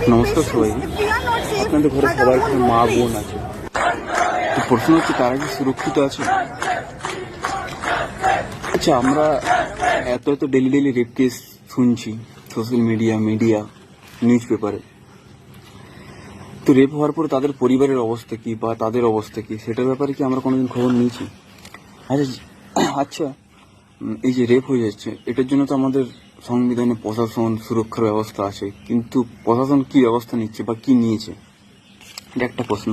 নমস্কার সবাই। আপনাদের ঘরে সবার ঘরে মা বোন আছে, তো প্রশ্ন হচ্ছে তারা কি সুরক্ষিত আছে? আচ্ছা, আমরা এত এত ডেলি ডেলি রেপ কেস শুনছি সোশ্যাল মিডিয়া নিউজ পেপারে। তো রেপ হওয়ার পরে তাদের পরিবারের অবস্থা কি বা তাদের অবস্থা কি, সেটার ব্যাপারে কি আমরা কোনোদিন খবর নিয়েছি? আচ্ছা, এই যে রেপ হয়ে যাচ্ছে, এটার জন্য তো আমাদের সংবিধানে প্রশাসন সুরক্ষার ব্যবস্থা আছে, কিন্তু প্রশাসন কি ব্যবস্থা নিচ্ছে বা কি নিয়েছে, এটা একটা প্রশ্ন।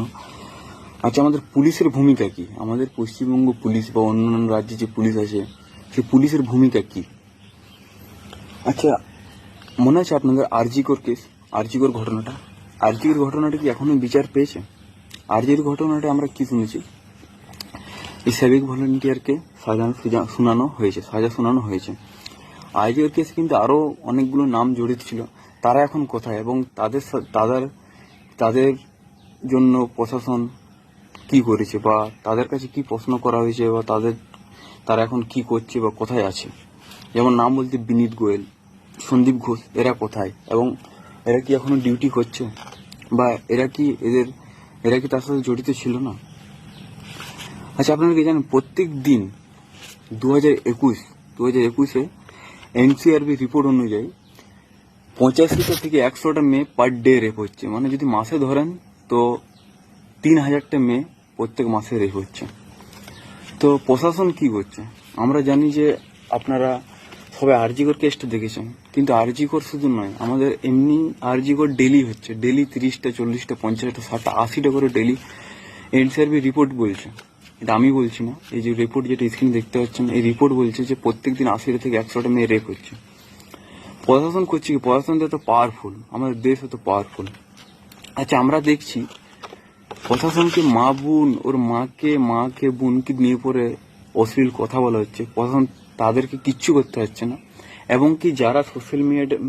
আচ্ছা, আমাদের পুলিশের ভূমিকা কি? আমাদের পশ্চিমবঙ্গ পুলিশ বা অন্যান্য রাজ্যে যে পুলিশ আছে, সেই পুলিশের ভূমিকা কি? আচ্ছা, মনে আছে আপনাদের আরজিকর কেস, আরজিকর ঘটনাটা কি এখনো বিচার পেয়েছে? আরজির ঘটনাটা আমরা কি শুনেছি, এই সিভিক ভলেন্টিয়ারকে সাজা শোনানো হয়েছে। আরজিকর কেস কিন্তু আরো অনেকগুলো নাম জড়িত ছিল, তারা এখন কোথায় এবং তাদের জন্য প্রশাসন কি করেছে বা তাদের কাছে কি প্রশ্ন করা হয়েছে বা তারা এখন কি করছে বা কোথায় আছে? যেমন নাম বলতে বিনীত গোয়েল, সন্দীপ ঘোষ, এরা কোথায় এবং এরা কি এখনো ডিউটি করছে বা এরা কি তার সাথে জড়িত ছিল না? আচ্ছা, আপনারা কি জানেন প্রত্যেক দিন 2021 এনসিআরবি রিপোর্ট অনুযায়ী 85টা থেকে 100টা মেয়ে পার ডে রেপ হচ্ছে। মানে যদি মাসে ধরেন তো 3000টা মেয়ে প্রত্যেক মাসে রেপ হচ্ছে। তো প্রশাসন কি করছে? আমরা জানি যে আপনারা সবাই আরজিকর কেসটা দেখেছেন, কিন্তু আরজিকর শুধু নয়, আমাদের এমনি আরজিকর ডেলি হচ্ছে, ডেলি 30টা 40টা 50টা 60টা 80টা করে ডেলি এনসিআরবি রিপোর্ট বলছে। এটা আমি বলছি না, এই যে রিপোর্ট যেটা স্ক্রিন দেখতে পাচ্ছেন, এই রিপোর্ট বলছে যে প্রত্যেকদিন 80টা থেকে 100টা মেয়ে রেপ হচ্ছে। প্রশাসন করছে কি? প্রশাসন তো এত পাওয়ারফুল, আমাদের দেশ এত পাওয়ারফুল। আচ্ছা, আমরা দেখছি প্রশাসনকে মা বোন, ওর মাকে বোনকে নিয়ে পরে অশ্লীল কথা বলা হচ্ছে, প্রশাসন তাদেরকে কিচ্ছু করতে হচ্ছে না। এবং কি যারা সোশ্যাল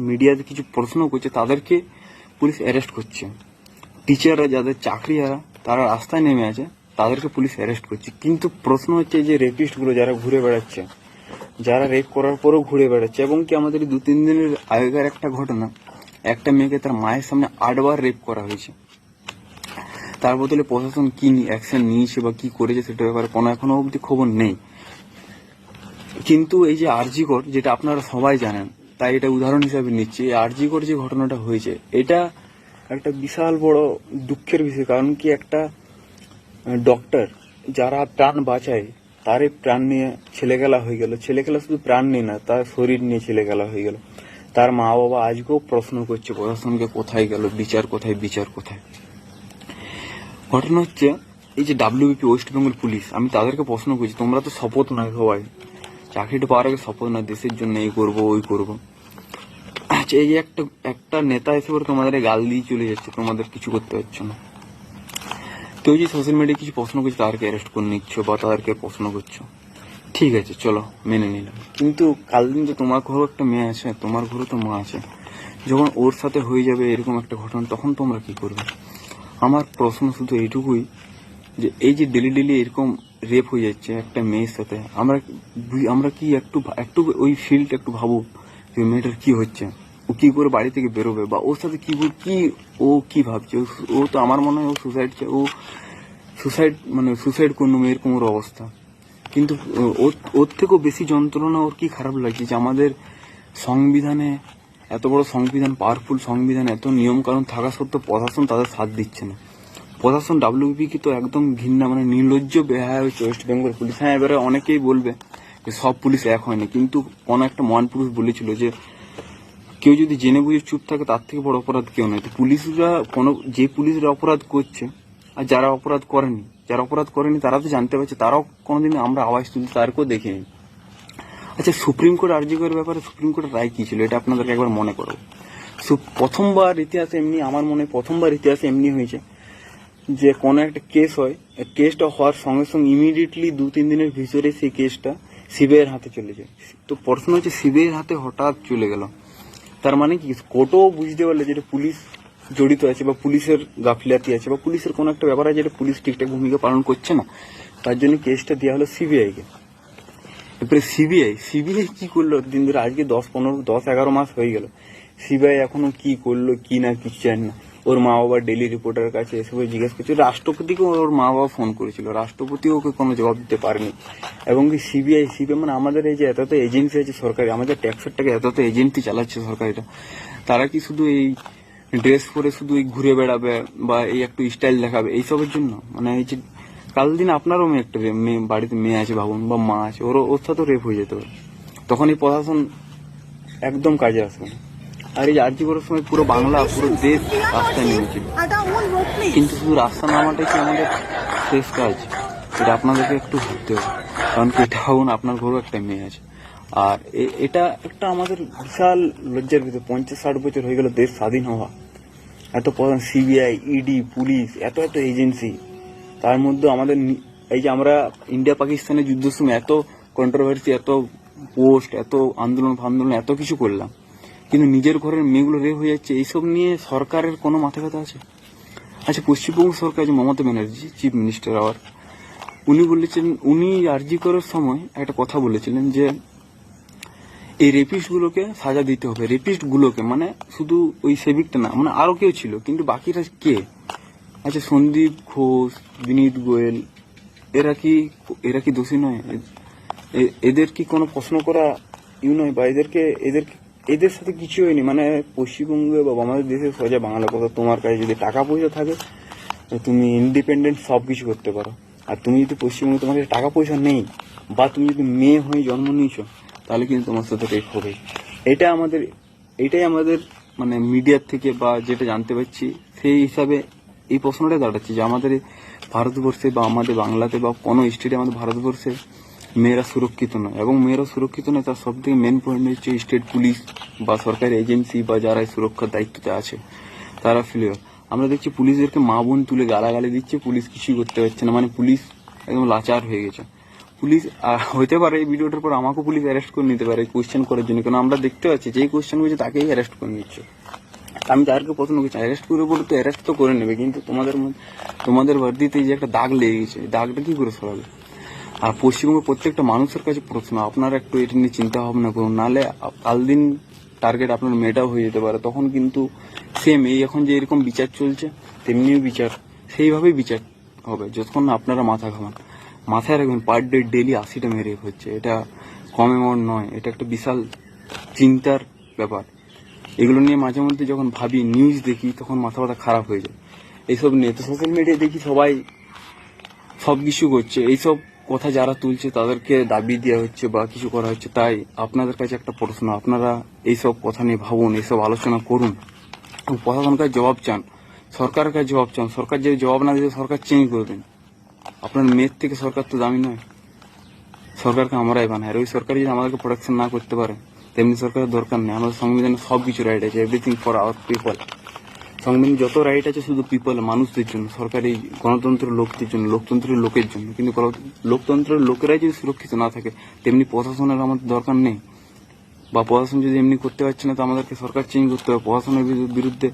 মিডিয়াতে কিছু প্রশ্ন করছে তাদেরকে পুলিশ অ্যারেস্ট করছে। টিচাররা যাদের চাকরি তারা রাস্তায় নেমে আছে, তাদেরকে পুলিশ অ্যারেস্ট করছে। কিন্তু প্রশ্ন হচ্ছে যে রেপিস্টগুলো যারা ঘুরে বেড়াচ্ছে, যারা রেপ করার পরেও ঘুরে বেড়াচ্ছে, এবং কি আমাদের 2-3 দিনের আগেকার একটা ঘটনা, একটা মেয়েকে তার মায়ের সামনে 8 বার রেপ করা হয়েছে। তার বদলে প্রশাসন কি অ্যাকশন নিয়েছে বা কি করেছে সেটার ব্যাপারে কোনো এখনো অবধি খবর নেই। কিন্তু এই যে আরজিকর, যেটা আপনারা সবাই জানেন, তাই এটা উদাহরণ হিসাবে নিচ্ছি, এই আরজিকর যে ঘটনাটা হয়েছে, এটা একটা বিশাল বড় দুঃখের বিষয়। কারণ কি, একটা ডক্টর যারা প্রাণ বাঁচায়, তারই প্রাণ নিয়ে ছেলেখেলা হয়ে গেল। ছেলেখেলা শুধু প্রাণ নিয়ে না, তার শরীর নিয়ে ছেলেখেলা হয়ে গেল। তার মা বাবা আজকেও প্রশ্ন করছে প্রশাসনকে, কোথায় গেল বিচার, কোথায়। ঘটনা হচ্ছে, এই যে ডাব্লিউবিপি ওয়েস্ট বেঙ্গল পুলিশ, আমি তাদেরকে প্রশ্ন করছি, তোমরা তো শপথ নয় সবাই, চাকরিটা পাওয়ার আগে শপথ না, দেশের জন্য এই করবো ওই করবো। আচ্ছা, এই যে একটা নেতা এসে তোমাদের গাল দিয়ে চলে যাচ্ছে, তোমাদের কিছু করতে পারছো না। কেউ যে সোশ্যাল মিডিয়ায় কিছু প্রশ্ন করছে তাদেরকে অ্যারেস্ট করে নিচ্ছ বা তাদেরকে প্রশ্ন করছো, ঠিক আছে, চলো মেনে নিলাম। কিন্তু কাল দিন যে তোমার ঘরেও একটা মেয়ে আছে, তোমার ঘরেও তো মা আছে, যখন ওর সাথে হয়ে যাবে এরকম একটা ঘটনা, তখন তোমরা কি করবে? আমার প্রশ্ন শুধু এইটুকুই, যে এই যে ডেলি ডেলি এরকম রেপ হয়ে যাচ্ছে একটা মেয়ের সাথে, আমরা কি একটু ওই ফিল্ড একটু ভাবো যে মেয়েটার কি হচ্ছে, ও কি করে বাড়ি থেকে বেরোবে বা ওর সাথে ও কি ভাবছে। ও তো আমার মনে হয় ও সুসাইড করলো, এরকম ওর অবস্থা। কিন্তু ওর থেকেও বেশি যন্ত্রণা ওর কি খারাপ লাগছে যে আমাদের সংবিধানে, এত বড় সংবিধান, পাওয়ারফুল সংবিধান, এত নিয়ম কানুন থাকা সত্ত্বেও প্রশাসন তাদের সাথ দিচ্ছে না। প্রশাসন ডাব্লিউবি কি তো একদম ঘৃণা, মানে নির্লজ্জ বেহায়া হয়েছে ওয়েস্ট বেঙ্গল পুলিশ। হ্যাঁ, এবারে অনেকেই বলবে যে সব পুলিশ এক হয়নি, কিন্তু কোনো একটা মহান পুরুষ বলেছিল যে কেউ যদি জেনে বুঝে চুপ থাকে তার থেকে বড় অপরাধ কেউ নয়। তো যে পুলিশরা অপরাধ করছে আর যারা অপরাধ করেনি তারা তো জানতে পারছে, তারাও কোনোদিন আমরা আওয়াজ তুলতে তাদেরকেও দেখিনি। আচ্ছা, সুপ্রিম কোর্ট আরজিকরের ব্যাপারে সুপ্রিম কোর্টের রায় কি ছিল, এটা আপনাদেরকে একবার মনে করো। প্রথমবার ইতিহাসে এমনি হয়েছে যে কোনো একটা কেস হয়, কেসটা হওয়ার সঙ্গে সঙ্গে ইমিডিয়েটলি 2-3 দিনের ভিতরে সেই কেসটা সিবিআইয়ের হাতে চলে যায়। তো প্রশ্ন হচ্ছে, সিবিআইয়ের হাতে হঠাৎ চলে গেল, তার মানে কি কোর্টও বুঝতে পারলে যেটা পুলিশ জড়িত আছে বা পুলিশের গাফিলাতি আছে বা পুলিশের কোনো একটা ব্যাপার আছে যেটা পুলিশ ঠিকঠাক ভূমিকা পালন করছে না, তার জন্য কেসটা দেওয়া হলো সিবিআইকে। এরপরে সিবিআই কি করলো দিন ধরে, আজকে 10-11 মাস হয়ে গেল, সিবিআই এখনো কি করলো কি না কিছু জানি না। ওর মা বাবা ডেলি রিপোর্টারের কাছে এসে জিজ্ঞেস করছিল, রাষ্ট্রপতিকে ওর মা বাবা ফোন করেছিল, রাষ্ট্রপতিও ওকে কোনো জবাব দিতে পারেনি। এবং কি সিবিআই মানে আমাদের এই যে এত এজেন্সি আছে সরকারি, আমাদের ট্যাক্সের টাকা এত এজেন্সি চালাচ্ছে সরকারিটা, তারা কি শুধু এই ড্রেস পরে শুধু এই ঘুরে বেড়াবে বা এই একটু স্টাইল দেখাবে এইসবের জন্য? মানে এই যে কাল দিন আপনারও মেয়ে একটা মেয়ে বাড়িতে মেয়ে আছে ভাবুন, বা মা আছে, ওর সাথেও রেপ হয়ে যেতে পারে, তখন এই প্রশাসন একদম কাজে আসবে না। আর এই আরজি করার সময় পুরো বাংলা পুরো দেশ রাস্তায় নেমেছিল, কিন্তু শুধু রাস্তা নামাটাই কি আমাদের শেষ কাজ? এটা আপনাদেরকে একটু ভাবতে হবে। কারণ কি এটা ভাবুন, আপনার ঘরেও একটা মেয়ে আছে। আর এটা একটা আমাদের বিশাল লজ্জার ভিতরে, 50-60 বছর হয়ে গেল দেশ স্বাধীন হওয়া, এত প্রধান সিবিআই, ইডি, পুলিশ, এত এজেন্সি, তার মধ্যে আমাদের এই যে আমরা ইন্ডিয়া পাকিস্তানের যুদ্ধের সময় এত কন্ট্রোভার্সি, এত পোস্ট, এত আন্দোলন এত কিছু করলাম, কিন্তু নিজের ঘরের মেয়েগুলো রেপ হয়ে যাচ্ছে, এইসব নিয়ে সরকারের কোনো মাথা ব্যথা আছে? আচ্ছা, পশ্চিমবঙ্গ সরকার যে মমতা ব্যানার্জি চিফ মিনিস্টার, আবার উনি বলেছেন, উনি আরজি করার সময় একটা কথা বলেছিলেন যে এই রেপিস্ট গুলোকে সাজা দিতে হবে। রেপিস্ট গুলোকে মানে শুধু ওই সেবিকটা না, মানে আরো কেউ ছিল, কিন্তু বাকিরা কে? আচ্ছা, সন্দীপ ঘোষ, বিনীত গোয়েল, এরা কি দোষী নয়? এদের কি কোনো প্রশ্ন করা নয়? বা এদের সাথে কিছু হয়নি? মানে পশ্চিমবঙ্গে বা আমাদের দেশে সোজা বাংলা কথা, তোমার কাছে যদি টাকা পয়সা থাকে তুমি ইন্ডিপেন্ডেন্ট সবকিছু করতে পারো। আর তুমি যদি পশ্চিমবঙ্গে তোমার কাছে টাকা পয়সা নেই, বা তুমি যদি মেয়ে হয়ে জন্ম নিয়েছো, তাহলে কিন্তু তোমার সাথে রেপ হবে। এটাই আমাদের মানে মিডিয়ার থেকে বা যেটা জানতে পারছি সেই হিসাবে এই প্রশ্নটা দাঁড়াচ্ছে যে আমাদের ভারতবর্ষে বা আমাদের বাংলাতে বা কোনো স্টেটে আমাদের ভারতবর্ষে মেয়েরা সুরক্ষিত নয়। এবং মেয়েরা সুরক্ষিত নয় তার সব থেকে মেন পয়েন্ট হচ্ছে স্টেট পুলিশ বা সরকারি এজেন্সি বা যারা সুরক্ষার দায়িত্বতে আছে তারা ফেলিওর। আমরা দেখছি পুলিশদেরকে মা বোন তুলে গালাগালি দিচ্ছে, পুলিশ কিছুই করতে পারছে না, মানে পুলিশ একদম লাচার হয়ে গেছে। পুলিশ হইতে পারে এই ভিডিওটার পর আমাকেও পুলিশ অ্যারেস্ট করে নিতে পারে কোয়েশ্চেন করার জন্য, কারণ আমরা দেখতে পাচ্ছি যেই কোয়েশ্চেন করছে তাকেই অ্যারেস্ট করে নিচ্ছে। আমি তাদেরকে প্রশ্ন করছি, অ্যারেস্ট করে বলে তো অ্যারেস্ট তো করে নেবে, কিন্তু তোমাদের বর্দিতে যে একটা দাগ লেগে গেছে, দাগটা কি করে সরাবে? আর পশ্চিমবঙ্গের প্রত্যেকটা মানুষের কাছে প্রশ্ন, আপনারা একটু এটা নিয়ে চিন্তা ভাবনা করুন, নাহলে কাল দিন টার্গেট আপনার মেয়েটাও হয়ে যেতে পারে। তখন কিন্তু সেম এই এখন যে এরকম বিচার চলছে তেমনিও বিচার সেইভাবেই বিচার হবে, যতক্ষণ না আপনারা মাথা ঘামান। মাথায় রাখবেন, পার ডে ডেলি 80টা মেরে হচ্ছে, এটা কম অ্যামাউন্ট নয়, এটা একটা বিশাল চিন্তার ব্যাপার। এগুলো নিয়ে মাঝে মধ্যে যখন ভাবি, নিউজ দেখি, তখন মাথা ব্যথা খারাপ হয়ে যায় এইসব নিয়ে। তো সোশ্যাল মিডিয়ায় দেখি সবাই সবকিছু করছে, এইসব কথা যারা তুলছে তাদেরকে দাবি দেওয়া হচ্ছে বা কিছু করা হচ্ছে। তাই আপনাদের কাছে একটা প্রশ্ন, আপনারা এইসব কথা নিয়ে ভাবুন, এইসব আলোচনা করুন, প্রশাসনের কাছে জবাব চান, সরকারের কাছে জবাব চান। সরকার যদি জবাব না দিতে সরকার চেঞ্জ করে দিন। আপনার মেয়ের থেকে সরকার তো দামি নয়, সরকারকে আমরাই বানাই। আর ওই সরকার যদি আমাদেরকে প্রোটেকশন না করতে পারে, তেমনি সরকারের দরকার নেই। আমাদের সংবিধানে সব কিছু রাইট আছে, এভরিথিং ফর আওয়ার পিপল। সংবিধানে যত রাইট আছে শুধু পিপল, মানুষদের জন্য, সরকারি গণতন্ত্রের লোকদের জন্য, লোকতন্ত্রের লোকের জন্য। কিন্তু লোকতন্ত্রের লোকেরাই যদি সুরক্ষিত না থাকে, তেমনি প্রশাসনের আমাদের দরকার নেই। বা প্রশাসন যদি এমনি করতে পারছে না, তো আমাদেরকে সরকার চেঞ্জ করতে হবে, প্রশাসনের বিরুদ্ধে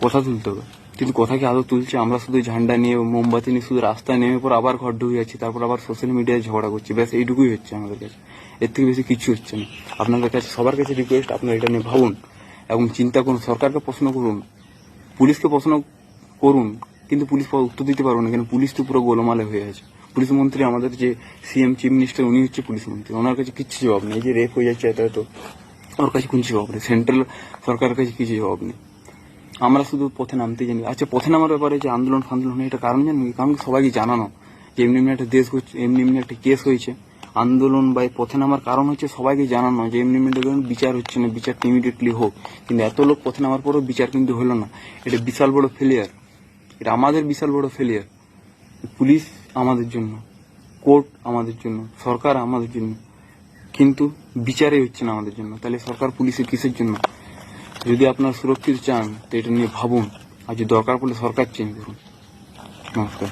কথা তুলতে হবে। কিন্তু কথা কি আদৌ তুলছে? আমরা শুধু ঝান্ডা নিয়ে, মোমবাতি নিয়ে শুধু রাস্তায় নেমে পর আবার ঘর ঢুকে যাচ্ছি, তারপর আবার সোশ্যাল মিডিয়ায় ঝগড়া করছি, ব্যাস এইটুকুই হচ্ছে আমাদের কাছে, এর থেকে বেশি কিছু হচ্ছে না। আপনাদের কাছে সবার কাছে রিকোয়েস্ট, আপনারা এটা নিয়ে ভাবুন এবং চিন্তা করুন। সরকারকে প্রশ্ন করুন, পুলিশকে প্রশ্ন করুন, কিন্তু পুলিশ উত্তর দিতে পারবে না, কেন? পুলিশ তো পুরো গোলমালে হয়ে আছে। পুলিশ মন্ত্রী, আমাদের যে সিএম চিফ মিনিস্টার, উনি হচ্ছে পুলিশ মন্ত্রী, ওনার কাছে কিচ্ছু জবাব নেই। যে রেপ হয়ে যাচ্ছে এত ওর কাছে কোনো জবাব নেই, সেন্ট্রাল সরকারের কাছে কিছু জবাব নেই। আমরা শুধু পথে নামতে জানি। আচ্ছা, পথে নামার ব্যাপারে যে আন্দোলন ফান্দোলন, এটা কারণ জানি, কারণ সবাইকে জানানো যে এমনি একটা দেশ হচ্ছে, এমনি একটা কেস হয়েছে। আন্দোলন বা পথে নামার কারণ হচ্ছে সবাইকে জানানো যে এমনি বিচার হচ্ছে না, বিচারটা ইমিডিয়েটলি হোক। কিন্তু এত লোক পথে নামার পরেও বিচার কিন্তু হলো না, এটা বিশাল বড় ফেলিয়ার, এটা আমাদের বিশাল বড় ফেলিয়ার। পুলিশ আমাদের জন্য, কোর্ট আমাদের জন্য, সরকার আমাদের জন্য, কিন্তু বিচারই হচ্ছে না আমাদের জন্য। তাহলে সরকার পুলিশের কিসের জন্য? যদি আপনার সুরক্ষিত চান তো এটা নিয়ে ভাবুন, আর যদি দরকার পড়লে সরকার চেঞ্জ করুন। নমস্কার।